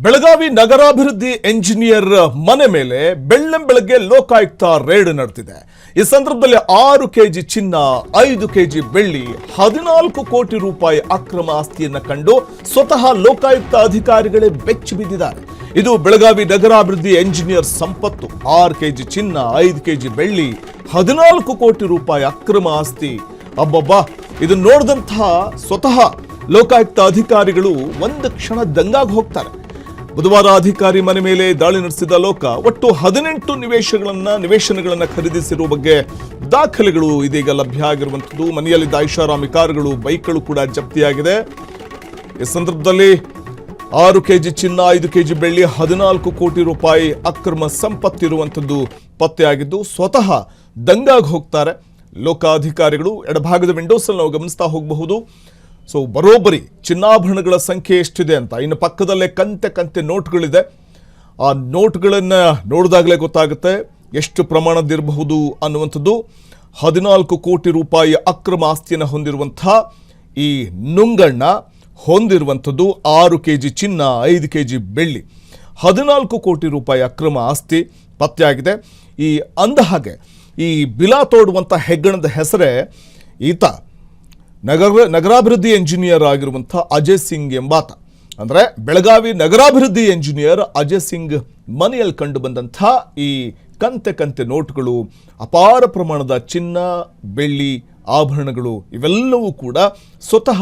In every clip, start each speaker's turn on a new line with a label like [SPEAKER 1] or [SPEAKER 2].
[SPEAKER 1] ಬೆಳಗಾವಿ ನಗರಾಭಿವೃದ್ಧಿ ಎಂಜಿನಿಯರ್ ಮನೆ ಮೇಲೆ ಬೆಳ್ಳಂಬೆಳಗ್ಗೆ ಲೋಕಾಯುಕ್ತ ರೇಡ್ ನಡೆದಿದೆ. ಈ ಸಂದರ್ಭದಲ್ಲಿ 6 ಕೆಜಿ ಚಿನ್ನ, 5 ಕೆಜಿ ಬೆಳ್ಳಿ, 14 ಕೋಟಿ ರೂಪಾಯಿ ಅಕ್ರಮ ಆಸ್ತಿಯನ್ನ ಕಂಡು ಸ್ವತಃ ಲೋಕಾಯುಕ್ತ ಅಧಿಕಾರಿಗಳೇ ಬೆಚ್ಚಿ ಬಿದ್ದಿದ್ದಾರೆ. ಇದು ಬೆಳಗಾವಿ ನಗರಾಭಿವೃದ್ಧಿ ಎಂಜಿನಿಯರ್ ಸಂಪತ್ತು. 6 ಕೆಜಿ ಚಿನ್ನ, 5 ಕೆಜಿ ಬೆಳ್ಳಿ, 14 ಕೋಟಿ ರೂಪಾಯಿ ಅಕ್ರಮ ಆಸ್ತಿ. ಅಬ್ಬಬ್ಬಾ, ಇದು ನೋಡಿದಂತಹ ಸ್ವತಃ ಲೋಕಾಯುಕ್ತ ಅಧಿಕಾರಿಗಳು ಒಂದು ಕ್ಷಣ ದಂಗಾಗಿ ಹೋಗ್ತಾರೆ. ಬುಧವಾರ ಅಧಿಕಾರಿ ಮನೆ ಮೇಲೆ ದಾಳಿ ನಡೆಸಿದ ಲೋಕ ಒಟ್ಟು 18 ನಿವೇಶನಗಳನ್ನ ಖರೀದಿಸಿರುವ ಬಗ್ಗೆ ದಾಖಲೆಗಳು ಇದೀಗ ಲಭ್ಯ ಆಗಿರುವಂಥದ್ದು. ಮನೆಯಲ್ಲಿದ್ದ ಐಷಾರಾಮಿ ಕಾರುಗಳು, ಬೈಕ್ಗಳು ಕೂಡ ಜಪ್ತಿಯಾಗಿದೆ. ಈ ಸಂದರ್ಭದಲ್ಲಿ 6 ಕೆಜಿ ಚಿನ್ನ, 5 ಕೆಜಿ ಬೆಳ್ಳಿ, 14 ಕೋಟಿ ರೂಪಾಯಿ ಅಕ್ರಮ ಸಂಪತ್ತಿರುವಂಥದ್ದು ಪತ್ತೆಯಾಗಿದ್ದು ಸ್ವತಃ ದಂಗಾಗಿ ಹೋಗ್ತಾರೆ ಲೋಕಾಧಿಕಾರಿಗಳು. ಎಡಭಾಗದ ವಿಂಡೋಸ್ ಅಲ್ಲಿ ನಾವು ಗಮನಿಸ್ತಾ ಹೋಗಬಹುದು. ಸೊ ಬರೋಬ್ಬರಿ ಚಿನ್ನಾಭರಣಗಳ ಸಂಖ್ಯೆ ಎಷ್ಟಿದೆ ಅಂತ. ಇನ್ನು ಪಕ್ಕದಲ್ಲೇ ಕಂತೆ ನೋಟ್ಗಳಿದೆ. ಆ ನೋಟ್ಗಳನ್ನು ನೋಡಿದಾಗಲೇ ಗೊತ್ತಾಗುತ್ತೆ ಎಷ್ಟು ಪ್ರಮಾಣದಿರಬಹುದು ಅನ್ನುವಂಥದ್ದು. 14 ಕೋಟಿ ರೂಪಾಯಿ ಅಕ್ರಮ ಆಸ್ತಿಯನ್ನು ಹೊಂದಿರುವಂತಹ ಈ ನುಂಗಣ್ಣ ಹೊಂದಿರುವಂಥದ್ದು 6 ಕೆಜಿ ಚಿನ್ನ, 5 ಕೆಜಿ ಬೆಳ್ಳಿ, 14 ಕೋಟಿ ರೂಪಾಯಿ ಅಕ್ರಮ ಆಸ್ತಿ ಪತ್ತೆಯಾಗಿದೆ. ಈ ಅಂದ ಹಾಗೆ ಈ ಬಿಲಾ ತೋಡುವಂಥ ಹೆಗ್ಗಣದ ಹೆಸರೇ ಈತ ನಗರಾಭಿವೃದ್ಧಿ ಎಂಜಿನಿಯರ್ ಆಗಿರುವಂಥ ಅಜಯ್ ಸಿಂಗ್ ಎಂಬಾತ. ಅಂದರೆ ಬೆಳಗಾವಿ ನಗರಾಭಿವೃದ್ಧಿ ಎಂಜಿನಿಯರ್ ಅಜಯ್ ಸಿಂಗ್ ಮನೆಯಲ್ಲಿ ಕಂಡು ಬಂದಂಥ ಈ ಕಂತೆ ನೋಟ್ಗಳು, ಅಪಾರ ಪ್ರಮಾಣದ ಚಿನ್ನ, ಬೆಳ್ಳಿ, ಆಭರಣಗಳು ಇವೆಲ್ಲವೂ ಕೂಡ ಸ್ವತಃ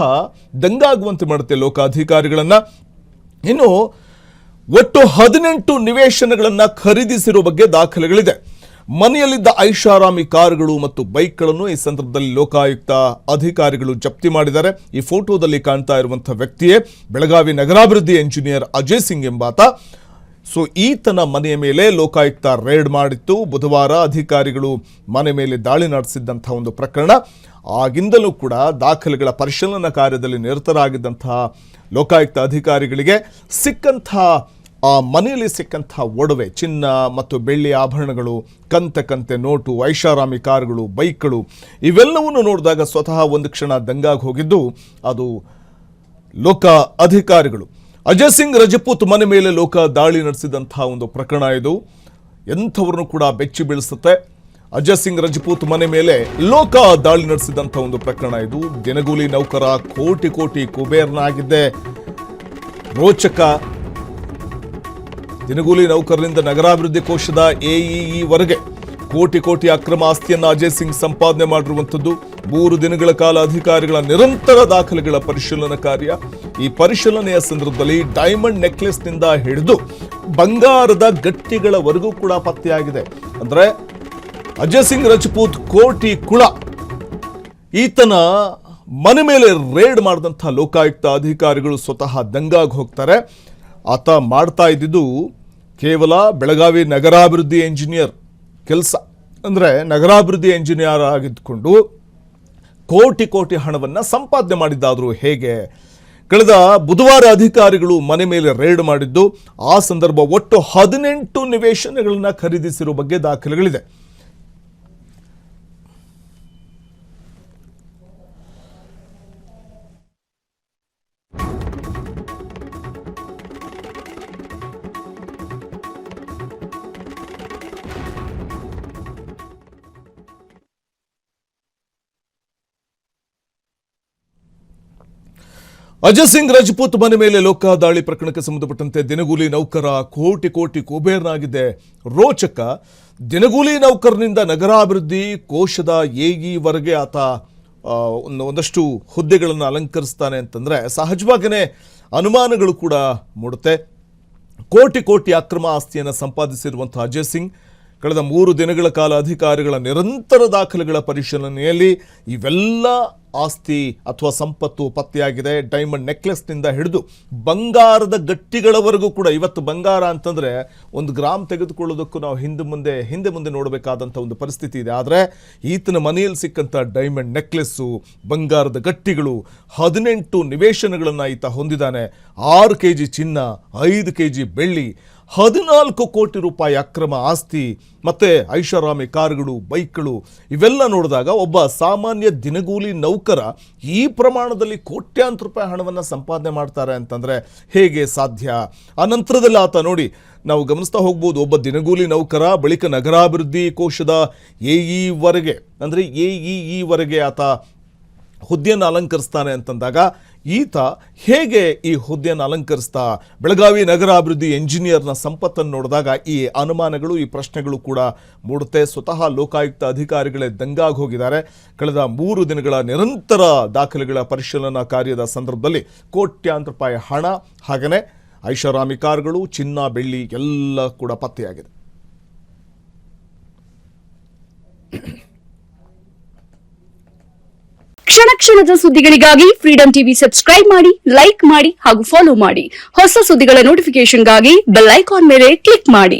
[SPEAKER 1] ದಂಗಾಗುವಂತೆ ಮಾಡುತ್ತೆ ಲೋಕಾಧಿಕಾರಿಗಳನ್ನು. ಇನ್ನು ಒಟ್ಟು 18 ನಿವೇಶನಗಳನ್ನು ಖರೀದಿಸಿರುವ ಬಗ್ಗೆ ದಾಖಲೆಗಳಿದೆ. ಮನೆಯಲ್ಲಿದ್ದ ಐಷಾರಾಮಿ ಕಾರುಗಳು ಮತ್ತು ಬೈಕ್ಗಳನ್ನು ಈ ಸಂದರ್ಭದಲ್ಲಿ ಲೋಕಾಯುಕ್ತ ಅಧಿಕಾರಿಗಳು ಜಪ್ತಿ ಮಾಡಿದ್ದಾರೆ. ಈ ಫೋಟೋದಲ್ಲಿ ಕಾಣ್ತಾ ಇರುವಂತಹ ವ್ಯಕ್ತಿಯೇ ಬೆಳಗಾವಿ ನಗರಾಭಿವೃದ್ಧಿ ಎಂಜಿನಿಯರ್ ಅಜಯ್ ಸಿಂಗ್ ಎಂಬಾತ. ಸೊ ಈತನ ಮನೆಯ ಮೇಲೆ ಲೋಕಾಯುಕ್ತ ರೇಡ್ ಮಾಡಿತ್ತು. ಬುಧವಾರ ಅಧಿಕಾರಿಗಳು ಮನೆ ಮೇಲೆ ದಾಳಿ ನಡೆಸಿದ್ದಂತಹ ಒಂದು ಪ್ರಕರಣ. ಆಗಿಂದಲೂ ಕೂಡ ದಾಖಲೆಗಳ ಪರಿಶೀಲನಾ ಕಾರ್ಯದಲ್ಲಿ ನಿರತರಾಗಿದ್ದಂತಹ ಲೋಕಾಯುಕ್ತ ಅಧಿಕಾರಿಗಳಿಗೆ ಆ ಮನೆಯಲ್ಲಿ ಸಿಕ್ಕಂಥ ಒಡವೆ, ಚಿನ್ನ ಮತ್ತು ಬೆಳ್ಳಿ ಆಭರಣಗಳು, ಕಂತೆ ನೋಟು, ಐಷಾರಾಮಿ ಕಾರುಗಳು, ಬೈಕ್ಗಳು ಇವೆಲ್ಲವನ್ನು ನೋಡಿದಾಗ ಸ್ವತಃ ಒಂದು ಕ್ಷಣ ದಂಗಾಗಿ ಹೋಗಿದ್ದು ಅದು ಲೋಕ ಅಧಿಕಾರಿಗಳು. ಅಜಯ್ ಸಿಂಗ್ ರಜಪೂತ್ ಮನೆ ಮೇಲೆ ಲೋಕ ದಾಳಿ ನಡೆಸಿದಂತಹ ಒಂದು ಪ್ರಕರಣ ಇದು. ಎಂಥವ್ರನ್ನು ಕೂಡ ಬೆಚ್ಚಿ ಬೀಳಿಸುತ್ತೆ. ಅಜಯ್ ಸಿಂಗ್ ರಜಪೂತ್ ಮನೆ ಮೇಲೆ ಲೋಕ ದಾಳಿ ನಡೆಸಿದಂಥ ಒಂದು ಪ್ರಕರಣ ಇದು. ದಿನಗೂಲಿ ನೌಕರ ಕೋಟಿ ಕುಬೇರನಾಗಿದ್ದೆ. ರೋಚಕ. ದಿನಗೂಲಿ ನೌಕರರಿಂದ ನಗರಾಭಿವೃದ್ಧಿ ಕೋಶದ ಎಇಇ ವರೆಗೆ ಕೋಟಿ ಅಕ್ರಮ ಆಸ್ತಿಯನ್ನು ಅಜಯ್ ಸಿಂಗ್ ಸಂಪಾದನೆ ಮಾಡಿರುವಂಥದ್ದು. 3 ದಿನಗಳ ಕಾಲ ಅಧಿಕಾರಿಗಳ ನಿರಂತರ ದಾಖಲೆಗಳ ಪರಿಶೀಲನಾ ಕಾರ್ಯ. ಈ ಪರಿಶೀಲನೆಯ ಸಂದರ್ಭದಲ್ಲಿ ಡೈಮಂಡ್ ನೆಕ್ಲೆಸ್ನಿಂದ ಹಿಡಿದು ಬಂಗಾರದ ಗಟ್ಟಿಗಳವರೆಗೂ ಕೂಡ ಪತ್ತೆಯಾಗಿದೆ. ಅಂದ್ರೆ ಅಜಯ್ ಸಿಂಗ್ ರಜಪೂತ್ ಕೋಟಿ ಕುಳ. ಈತನ ಮನೆ ಮೇಲೆ ರೇಡ್ ಮಾಡಿದಂಥ ಲೋಕಾಯುಕ್ತ ಅಧಿಕಾರಿಗಳು ಸ್ವತಃ ದಂಗಾಗಿ ಹೋಗ್ತಾರೆ. ಆತ ಮಾಡ್ತಾ ಇದ್ದಿದ್ದು ಕೇವಲ ಬೆಳಗಾವಿ ನಗರಾಭಿವೃದ್ಧಿ ಎಂಜಿನಿಯರ್ ಕೆಲಸ. ಅಂದರೆ ನಗರಾಭಿವೃದ್ಧಿ ಎಂಜಿನಿಯರ್ ಆಗಿದ್ದುಕೊಂಡು ಕೋಟಿ ಹಣವನ್ನು ಸಂಪಾದನೆ ಮಾಡಿದ್ದಾದರೂ ಹೇಗೆ? ಕಳೆದ ಬುಧವಾರ ಅಧಿಕಾರಿಗಳು ಮನೆ ಮೇಲೆ ರೇಡ್ ಮಾಡಿದ್ದು. ಆ ಸಂದರ್ಭ ಒಟ್ಟು 18 ನಿವೇಶನಗಳನ್ನು ಖರೀದಿಸಿರುವ ಬಗ್ಗೆ ದಾಖಲೆಗಳಿದೆ. ಅಜಯ್ ಸಿಂಗ್ ರಜಪೂತ್ ಮನೆ ಮೇಲೆ ಲೋಕ ದಾಳಿ ಪ್ರಕರಣಕ್ಕೆ ಸಂಬಂಧಪಟ್ಟಂತೆ ದಿನಗೂಲಿ ನೌಕರ ಕೋಟಿ ಕುಬೇರನಾಗಿದೆ. ರೋಚಕ. ದಿನಗೂಲಿ ನೌಕರನಿಂದ ನಗರಾಭಿವೃದ್ಧಿ ಕೋಶದ ಎಇ ವರೆಗೆ ಆತ ಒಂದಷ್ಟು ಹುದ್ದೆಗಳನ್ನು ಅಲಂಕರಿಸ್ತಾನೆ ಅಂತಂದ್ರೆ ಸಹಜವಾಗಿಯೇ ಅನುಮಾನಗಳು ಕೂಡ ಮೂಡುತ್ತೆ. ಕೋಟಿ ಅಕ್ರಮ ಆಸ್ತಿಯನ್ನು ಸಂಪಾದಿಸಿರುವಂತಹ ಅಜಯ್ ಸಿಂಗ್ ಕಳೆದ 3 ದಿನಗಳ ಕಾಲ ಅಧಿಕಾರಿಗಳ ನಿರಂತರ ದಾಖಲೆಗಳ ಪರಿಶೀಲನೆಯಲ್ಲಿ ಇವೆಲ್ಲ ಆಸ್ತಿ ಅಥವಾ ಸಂಪತ್ತು ಪತ್ತೆಯಾಗಿದೆ. ಡೈಮಂಡ್ ನೆಕ್ಲೆಸ್ನಿಂದ ಹಿಡಿದು ಬಂಗಾರದ ಗಟ್ಟಿಗಳವರೆಗೂ ಕೂಡ. ಇವತ್ತು ಬಂಗಾರ ಅಂತಂದರೆ 1 ಗ್ರಾಮ್ ತೆಗೆದುಕೊಳ್ಳೋದಕ್ಕೂ ನಾವು ಹಿಂದೆ ಮುಂದೆ ನೋಡಬೇಕಾದಂಥ ಒಂದು ಪರಿಸ್ಥಿತಿ ಇದೆ. ಆದರೆ ಈತನ ಮನೆಯಲ್ಲಿ ಸಿಕ್ಕಂಥ ಡೈಮಂಡ್ ನೆಕ್ಲೆಸ್ಸು, ಬಂಗಾರದ ಗಟ್ಟಿಗಳು, 18 ನಿವೇಶನಗಳನ್ನು ಈತ ಹೊಂದಿದ್ದಾನೆ. 6 ಕೆಜಿ ಚಿನ್ನ, 5 ಕೆಜಿ ಬೆಳ್ಳಿ, 14 ಕೋಟಿ ರೂಪಾಯಿ ಅಕ್ರಮ ಆಸ್ತಿ ಮತ್ತೆ ಐಷಾರಾಮಿ ಕಾರುಗಳು, ಬೈಕ್ಗಳು ಇವೆಲ್ಲ ನೋಡಿದಾಗ ಒಬ್ಬ ಸಾಮಾನ್ಯ ದಿನಗೂಲಿ ನೌಕರ ಈ ಪ್ರಮಾಣದಲ್ಲಿ ಕೋಟ್ಯಾಂತರ ರೂಪಾಯಿ ಹಣವನ್ನು ಸಂಪಾದನೆ ಮಾಡ್ತಾರೆ ಅಂತಂದರೆ ಹೇಗೆ ಸಾಧ್ಯ? ಆ ನಂತರದಲ್ಲಿ ಆತ ನೋಡಿ ನಾವು ಗಮನಿಸ್ತಾ ಹೋಗ್ಬೋದು, ಒಬ್ಬ ದಿನಗೂಲಿ ನೌಕರ ಬಳಿಕ ನಗರಾಭಿವೃದ್ಧಿ ಕೋಶದ ಎಇವರೆಗೆ ಅಂದರೆ ಎಇಇವರೆಗೆ ಆತ ಹುದ್ದೆಯನ್ನು ಅಲಂಕರಿಸ್ತಾನೆ ಅಂತಂದಾಗ ಈತ ಹೇಗೆ ಈ ಹುದ್ದೆಯನ್ನು ಅಲಂಕರಿಸ್ತಾ? ಬೆಳಗಾವಿ ನಗರಾಭಿವೃದ್ಧಿ ಎಂಜಿನಿಯರ್ನ ಸಂಪತ್ತನ್ನು ನೋಡಿದಾಗ ಈ ಅನುಮಾನಗಳು, ಈ ಪ್ರಶ್ನೆಗಳು ಕೂಡ ಮೂಡುತ್ತೆ. ಸ್ವತಃ ಲೋಕಾಯುಕ್ತ ಅಧಿಕಾರಿಗಳೇ ದಂಗಾಗಿ ಹೋಗಿದ್ದಾರೆ. ಕಳೆದ 3 ದಿನಗಳ ನಿರಂತರ ದಾಖಲೆಗಳ ಪರಿಶೀಲನಾ ಕಾರ್ಯದ ಸಂದರ್ಭದಲ್ಲಿ ಕೋಟ್ಯಾಂತರ ರೂಪಾಯಿ ಹಣ ಹಾಗೆಯೇ ಐಷಾರಾಮಿ ಕಾರುಗಳು, ಚಿನ್ನ, ಬೆಳ್ಳಿ ಎಲ್ಲ ಕೂಡ ಪತ್ತೆಯಾಗಿದೆ.
[SPEAKER 2] ಕ್ಷಣ ಕ್ಷಣದ ಸುದ್ದಿಗಳಿಗಾಗಿ ಫ್ರೀಡಂ ಟಿವಿ ಸಬ್ಸ್ಕ್ರೈಬ್ ಮಾಡಿ, ಲೈಕ್ ಮಾಡಿ ಹಾಗೂ ಫಾಲೋ ಮಾಡಿ. ಹೊಸ ಸುದ್ದಿಗಳ ನೋಟಿಫಿಕೇಶನ್ಗಾಗಿ ಬೆಲ್ ಐಕಾನ್ ಮೇಲೆ ಕ್ಲಿಕ್ ಮಾಡಿ.